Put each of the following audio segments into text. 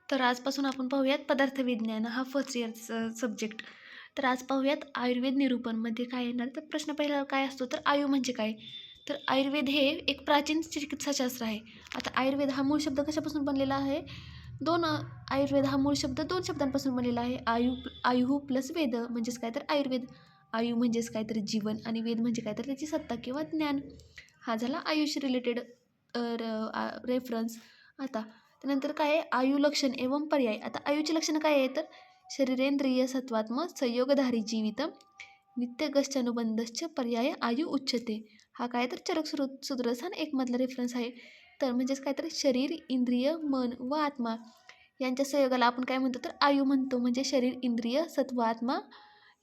तर आजपासून आपण पाहूयात पदार्थविज्ञान हा फर्स्ट इयर सब्जेक्ट. तर आज पाहूयात आयुर्वेद निरूपणमध्ये काय येणार. तर प्रश्न पहिला काय असतो, तर आयु म्हणजे काय? तर आयुर्वेद हे एक प्राचीन चिकित्साशास्त्र आहे. आता आयुर्वेद हा मूळ शब्द कशापासून बनलेला आहे? आयुर्वेद हा मूळ शब्द दोन शब्दांपासून बनलेला आहे. आयु प्लस वेद म्हणजेच काय, तर आयुर्वेद. आयु म्हणजेच काय, तर जीवन, आणि वेद म्हणजे काय, तर त्याची सत्ता किंवा ज्ञान. हा झाला आयुष रिलेटेड रेफरन्स. आता त्यानंतर काय आहे, आयु लक्षण एवं पर्याय. आता आयुची लक्षणं काय आहे, तर शरीरेंद्रिय सत्वात्म संयोगधारी जीवित नित्यगश्चानुबंधश्च पर्याय आयु उच्यते. हा काय, तर चरक सूत्रस्थान एक मधला रेफरन्स आहे. तर म्हणजेच काय, तर शरीर, इंद्रिय, मन व आत्मा यांच्या संयोगाला आपण काय म्हणतो, तर आयु म्हणतो. म्हणजे शरीर, इंद्रिय, सत्व, आत्मा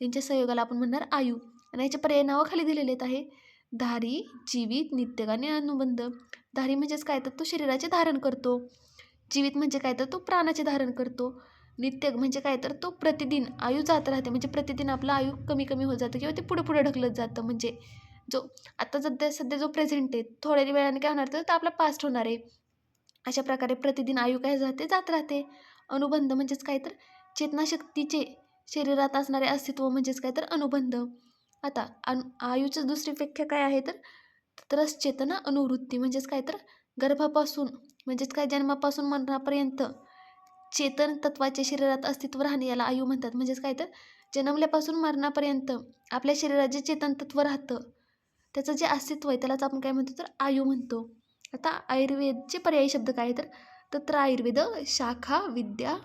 यांच्या संयोगाला आपण म्हणणार आयु. आणि याचे पर्याय नावं खाली दिलेले आहेत आहे. धारी, जीवित, नित्यगाने अनुबंध. धारी म्हणजेच काय, तर तो शरीराचे धारण करतो. जीवित म्हणजे काय, तर तो प्राणाचे धारण करतो. नित्य म्हणजे काय, तर तो प्रतिदिन आयु जात राहते. म्हणजे प्रतिदिन आपलं आयु कमी कमी होत जातं किंवा ते पुढे पुढे ढकलत जातं. म्हणजे जो आता सध्या जो प्रेझेंट आहे, थोड्या वेळाने काय होणार, तर आपला पास्ट होणार आहे. अशा प्रकारे प्रतिदिन आयु काय जात राहते. अनुबंध म्हणजेच काय, तर चेतनाशक्तीचे शरीरात असणारे अस्तित्व म्हणजेच काय, तर अनुबंध. आता आयुचं दुसरी व्याख्या काय आहे, तर तरच चेतना अनुवृत्ती म्हणजेच काय, तर गर्भापासून म्हणजेच काय, जन्मापासून मरणापर्यंत चेतन तत्वाचे शरीरात अस्तित्व राहणे याला आयु म्हणतात. म्हणजेच काय, तर जन्मल्यापासून मरणापर्यंत आपल्या शरीरात जे चेतन तत्व राहतं, त्याचं जे अस्तित्व आहे त्यालाच आपण काय म्हणतो, तर आयु म्हणतो. आता आयुर्वेदचे पर्यायी शब्द काय आहे, तर तत्र आयुर्वेद शाखा विद्या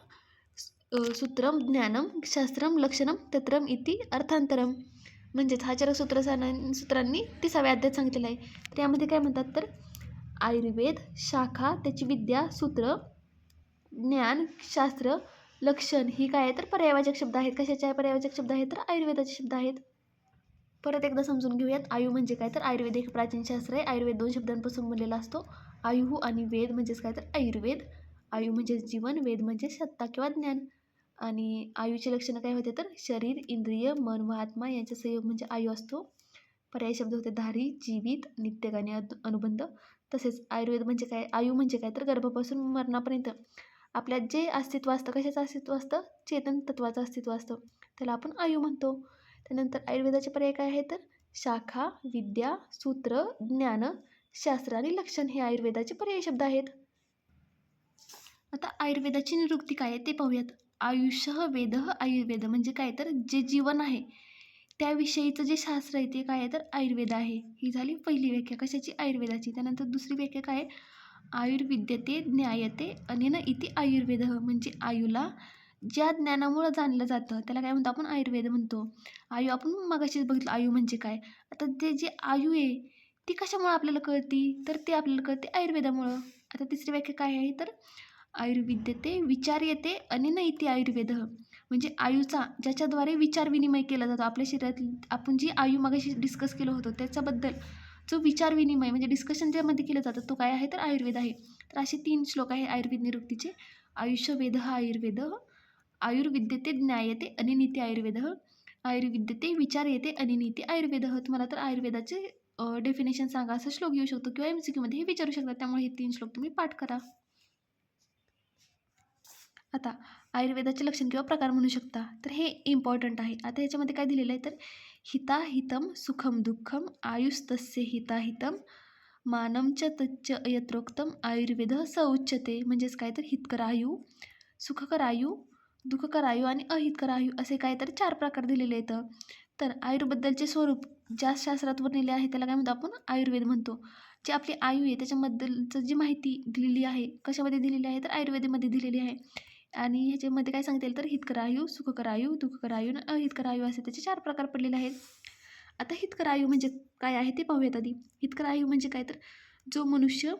सूत्रम ज्ञानम शास्त्रम लक्षणम तत्रम इति अर्थांतरम. म्हणजेच हा चरक सूत्रांनी 30व्या अध्यायात सांगितलेला आहे. तर यामध्ये काय म्हणतात, तर आयुर्वेद शाखा, त्याची विद्या, सूत्र, ज्ञान, शास्त्र, लक्षण ही काय आहे, तर पर्यायवाचक शब्द आहेत. कशाचे पर्यायवाचक शब्द आहेत, तर आयुर्वेदाचे शब्द आहेत. परत एकदा समजून घेऊयात. आयु म्हणजे काय, तर आयुर्वेद एक प्राचीन शास्त्र आहे. आयुर्वेद दोन शब्दांपासून बनलेला असतो. आयु आणि वेद म्हणजेच काय, तर आयुर्वेद. आयु म्हणजे जीवन, वेद म्हणजे सत्ता किंवा ज्ञान. आणि आयुचे लक्षणं काय होते, तर शरीर, इंद्रिय, मन व आत्मा यांचा संयोग म्हणजे आयु असतो. पर्यायी शब्द होते धारी, जीवित, नित्यगाने अनुबंध. तसेच आयुर्वेद म्हणजे काय, आयु म्हणजे काय, तर गर्भापासून मरणापर्यंत आपल्यात जे अस्तित्व असतं, कशाचं अस्तित्व असतं, चेतन तत्वाचं अस्तित्व असतं, त्याला आपण आयु म्हणतो. त्यानंतर आयुर्वेदाचे पर्याय काय आहे, तर शाखा, विद्या, सूत्र, ज्ञान, शास्त्र आणि लक्षण हे आयुर्वेदाचे पर्यायी शब्द आहेत. आता आयुर्वेदाची निरुक्ती काय आहे ते पाहूयात. आयुष्य वेद आयुर्वेद म्हणजे काय, तर जे जीवन आहे त्याविषयीचं जे शास्त्र आहे ते काय आहे, तर आयुर्वेद आहे. ही झाली पहिली व्याख्या कशाची, आयुर्वेदाची. त्यानंतर दुसरी व्याख्या काय आहे, आयुर्विद्यते ज्ञायते अनेन इति आयुर्वेद. म्हणजे आयुला ज्या ज्ञानामुळं जाणलं जातं त्याला काय म्हणतो, आपण आयुर्वेद म्हणतो. आयु आपण मगाशीच बघितलं आयु म्हणजे काय. आता ते जे आयु आहे ती कशामुळे आपल्याला कळती, तर ते आपल्याला कळते आयुर्वेदामुळं. आता तिसरी व्याख्या काय आहे, तर आयुर्विद्यते विचार येते अनेन इति आयुर्वेद. म्हणजे आयुचा ज्याच्याद्वारे विचार विनिमय केला जातो आपल्या शरीरातील, आपण जी आयु मगाशी डिस्कस केलं होतं त्याच्याबद्दल जो विचार विनिमय म्हणजे डिस्कशन ज्यामध्ये केलं जातं तो काय आहे, तर आयुर्वेद आहे. तर असे 3 श्लोक आहे आयुर्वेद निरुक्तीचे. आयुष्य वेद आयुर्वेद, आयुर्विद्यते ज्ञायते अनिनिती आयुर्वेद, आयुर्विद्यते विचार येते अनिनिती आयुर्वेद. तुम्हाला तर आयुर्वेदाचे डेफिनेशन सांगा असा श्लोक येऊ शकतो किंवा MCQ मध्ये हे विचारू शकतात. त्यामुळे हे 3 श्लोक तुम्ही पाठ करा. आता आयुर्वेदाचे लक्षण किंवा प्रकार म्हणू शकता, तर हे इम्पॉर्टंट आहे. आता याच्यामध्ये काय दिलेलं आहे, तर हिताहितम सुखम दुःखम आयुस्तस्य हिताहितम मानम च तच्च यत्रोक्तम आयुर्वेद स उच्यते. म्हणजेच काय, तर हितकर आयु, सुखकर आयु, दुःखकर आयु आणि अहितकर आयु असे काय, तर 4 प्रकार दिलेले आहेत. तर आयुर्बद्दलचे स्वरूप ज्या शास्त्रात वर्णिले आहे त्याला काय म्हणतो, आपण आयुर्वेद म्हणतो. जी आपली आयु आहे त्याच्याबद्दलचं जी माहिती दिलेली आहे कशामध्ये दिलेली आहे, तर आयुर्वेदामध्ये दिलेली आहे. आणि ह्याच्यामध्ये काय सांगता येईल, तर हितकर आयु, सुखकर आयु, दुःखकर आयु आणि अहितकर आयु असे त्याचे 4 प्रकार पडलेले आहेत. आता हितकर आयु म्हणजे काय आहे ते पाहूयात आधी. हितकर आयु म्हणजे काय, तर जो मनुष्य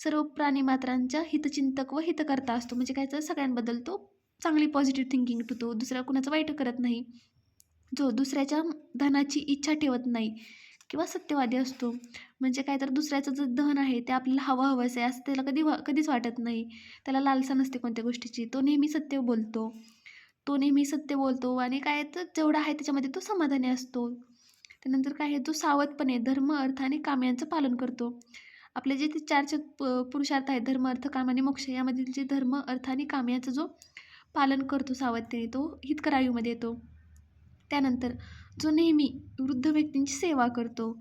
सर्व प्राणीमात्रांच्या हितचिंतक व हितकर्ता असतो. म्हणजे काय, तर सगळ्यांबद्दल तो चांगली पॉझिटिव्ह थिंकिंग ठेवतो, दुसऱ्या कुणाचं वाईट करत नाही, जो दुसऱ्याच्या धनाची इच्छा ठेवत नाही किंवा सत्यवादी असतो. म्हणजे काय, तर दुसऱ्याचं जे धन आहे ते आपल्याला हवंसं आहे असं त्याला कधीच वाटत नाही. त्याला लालसा नसते कोणत्या गोष्टीची. तो नेहमी सत्य बोलतो. तो नेहमी सत्य बोलतो आणि काय, तर जेवढा आहे त्याच्यामध्ये तो समाधानी असतो. त्यानंतर काय आहे, जो सावधपणे धर्म, अर्थ आणि काम यांचं पालन करतो. आपले जे ते चारचे पुरुषार्थ आहेत, धर्म अर्थ काम आणि मोक्ष, यामधील जे धर्म अर्थ आणि काम याचं जो पालन करतो सावधतेने तो हितकर आयुमध्ये येतो. त्यानंतर जो नेहमी वृद्ध व्यक्तींची सेवा करतो,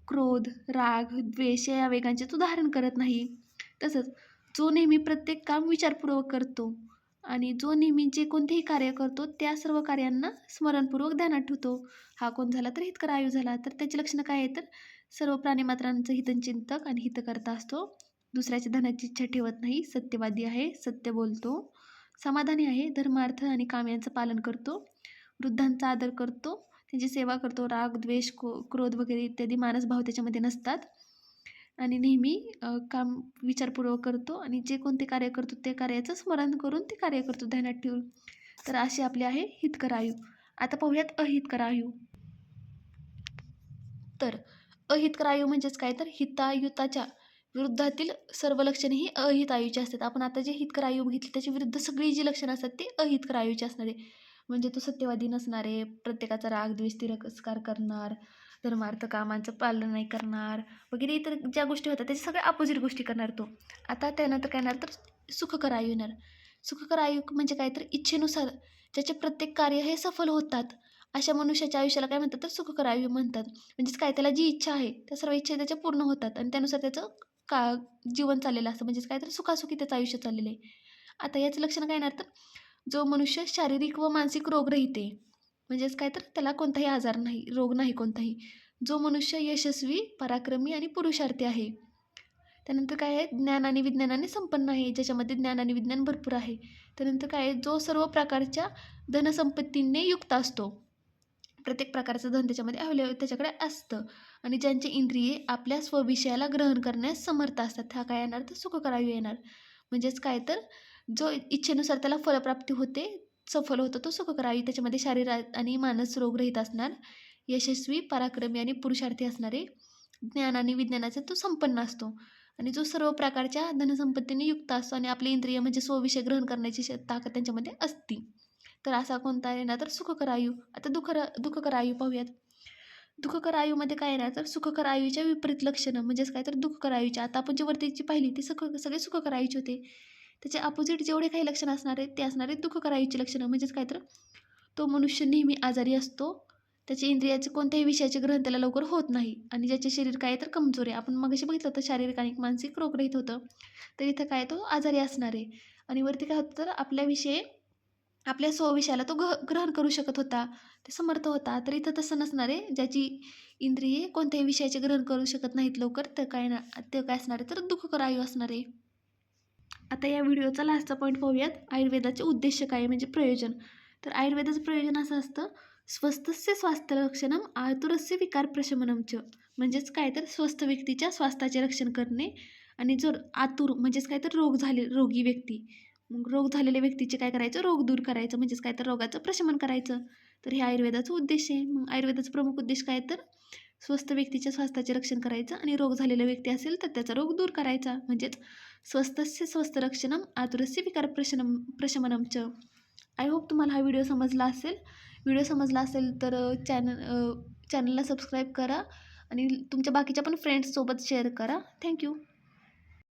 क्रोध, राग, द्वेष या आवेगांचे तो धारण करत नाही. तसंच जो नेहमी प्रत्येक काम विचारपूर्वक करतो आणि जो नेहमी जे कोणतेही कार्य करतो त्या सर्व कार्यांना स्मरणपूर्वक ध्यानात ठेवतो, हा कोण झाला तर हितकर आयु झाला. तर त्याची लक्षणं काय आहे तर सर्व प्राणीमात्रांचं हितचिंतक आणि हितकर्ता असतो, दुसऱ्याच्या धनाची इच्छा ठेवत नाही, सत्यवादी आहे, सत्य बोलतो, समाधानी आहे, धर्मार्थ आणि काम यांचं पालन करतो, वृद्धांचा आदर करतो, त्यांची सेवा करतो, राग द्वेष क्रोध वगैरे इत्यादी मानसभाव त्याच्यामध्ये नसतात आणि नेहमी काम विचारपूर्वक करतो आणि जे कोणते कार्य करतो ते कार्याचं स्मरण करून ते कार्य करतो ध्यानात ठेवून. तर असे आपले आहे हितकर आयु. आता पाहूयात अहितकर आयु. तर अहितकर आयु म्हणजेच काय तर हितायुताच्या विरुद्धातील सर्व लक्षणे ही अहित आयुची असतात. आपण आता जे हितकर आयु बघितली त्याच्या विरुद्ध सगळी जी लक्षणं असतात ती अहितकर आयुची असणारे. म्हणजे तो सत्यवादी नसणारे, प्रत्येकाचा राग द्वेष तिरस्कार करणार, धर्मार्थ कामांचं पालन नाही करणार वगैरे इतर ज्या गोष्टी होतात त्याच्या सगळ्या अपोजिट गोष्टी करणार तो. आता त्यानंतर काय येणार तर सुखकर आयु येणार. सुखकर आयु म्हणजे काय तर इच्छेनुसार ज्याचे प्रत्येक कार्य हे सफल होतात अशा मनुष्याच्या आयुष्याला काय म्हणतात तर सुखकर आयु म्हणतात. म्हणजेच काय त्याला जी इच्छा आहे त्या सर्व इच्छा त्याच्या पूर्ण होतात आणि त्यानुसार त्याचं जीवन चाललेलं असतं. म्हणजेच काय तर सुखासुखी त्याचं आयुष्य चाललेलं आहे. आता याचं लक्षण काय येणार तर जो मनुष्य शारीरिक व मानसिक रोगरहित आहे, म्हणजेच काय तर त्याला कोणताही आजार नाही, रोग नाही कोणताही. जो मनुष्य यशस्वी, पराक्रमी आणि पुरुषार्थी आहे. त्यानंतर काय आहे ज्ञान आणि विज्ञानाने संपन्न आहे, ज्याच्यामध्ये ज्ञान आणि विज्ञान भरपूर आहे. त्यानंतर काय आहे जो सर्व प्रकारच्या धनसंपत्तीने युक्त असतो, प्रत्येक प्रकारचं धन त्याच्यामध्ये अवेलेबल त्याच्याकडे असतं आणि ज्यांचे इंद्रिये आपल्या स्वविषयाला ग्रहण करण्यास समर्थ असतात, हा काय येणार तर सुखकर आयु येणार. म्हणजेच काय तर जो इच्छेनुसार त्याला फलप्राप्ती होते, सफल होतो तो सुखकर आयु. त्याच्यामध्ये शारीर आणि मानस रोगरहित असणार, यशस्वी, पराक्रमी आणि पुरुषार्थी असणारे, ज्ञान आणि विज्ञानाचा तो संपन्न असतो आणि जो सर्व प्रकारच्या धनसंपत्तीने युक्त असतो आणि आपले इंद्रिय म्हणजे स्वविषय ग्रहण करण्याची ताकद त्यांच्यामध्ये असते. तर असा कोणता येणार तर सुखकर आयु. आता दुःखकर आयु पाहूयात. दुःखकर आयुमध्ये काय येणार तर सुखकर आयुच्या विपरीत लक्षणं म्हणजेच काय तर दुःखकर आयुच्या. आता आपण जी वरतीची पाहिली ती सगळे सुखकर आयुचे होते. त्याचे अपोजिट जेवढे काही लक्षणं असणार आहेत ते असणारे दुःखकर आयुची लक्षणं. म्हणजेच काय तर तो मनुष्य नेहमी आजारी असतो, त्याच्या इंद्रियाचे कोणत्याही विषयाचे ग्रहण त्याला लवकर होत नाही आणि ज्याचे शरीर काय तर कमजोर आहे. आपण मगाशी बघितलं होतं शारीरिक आणि मानसिक रोगरहित होतं, तर इथं काय तो आजारी असणार आहे आणि वरती काय होतं तर आपल्या स्वविषयाला तो ग्रहण करू शकत होता, ते समर्थ होता. तर इथं तसं नसणार आहे, ज्याची इंद्रिये कोणत्याही विषयाचे ग्रहण करू शकत नाहीत लवकर, तर ते काय असणार आहे तर दुःखकर आयु असणार आहे. आता या व्हिडिओचा लास्टचा पॉईंट पाहूयात. आयुर्वेदाचे उद्देश काय म्हणजे प्रयोजन. तर आयुर्वेदाचं प्रयोजन असं असतं स्वस्थस्य स्वास्थ्यरक्षणम आतुरस्य विकार प्रशमनम च. म्हणजेच काय तर स्वस्थ व्यक्तीच्या स्वास्थ्याचे रक्षण करणे आणि जर आतुर म्हणजेच काय तर रोगी व्यक्ती, मग रोग झालेल्या व्यक्तीचे काय करायचं रोग दूर करायचं म्हणजेच काय तर रोगाचं प्रशमन करायचं. तर हे आयुर्वेदाचा उद्देश आहे. मग आयुर्वेदाचा प्रमुख उद्देश काय तर स्वस्थ व्यक्तीच्या स्वास्थ्याचे रक्षण करायचं आणि रोग झालेला व्यक्ती असेल तर त्याचा रोग दूर करायचा. म्हणजेच स्वस्थस्य स्वस्थ रक्षणम आतुरस्य विकार प्रशमनम च. आय होप तुम्हाला हा व्हिडिओ समजला असेल. व्हिडिओ समजला असेल तर चॅनलला सबस्क्राईब करा आणि तुमच्या बाकीच्या पण फ्रेंड्ससोबत शेअर करा. थँक्यू.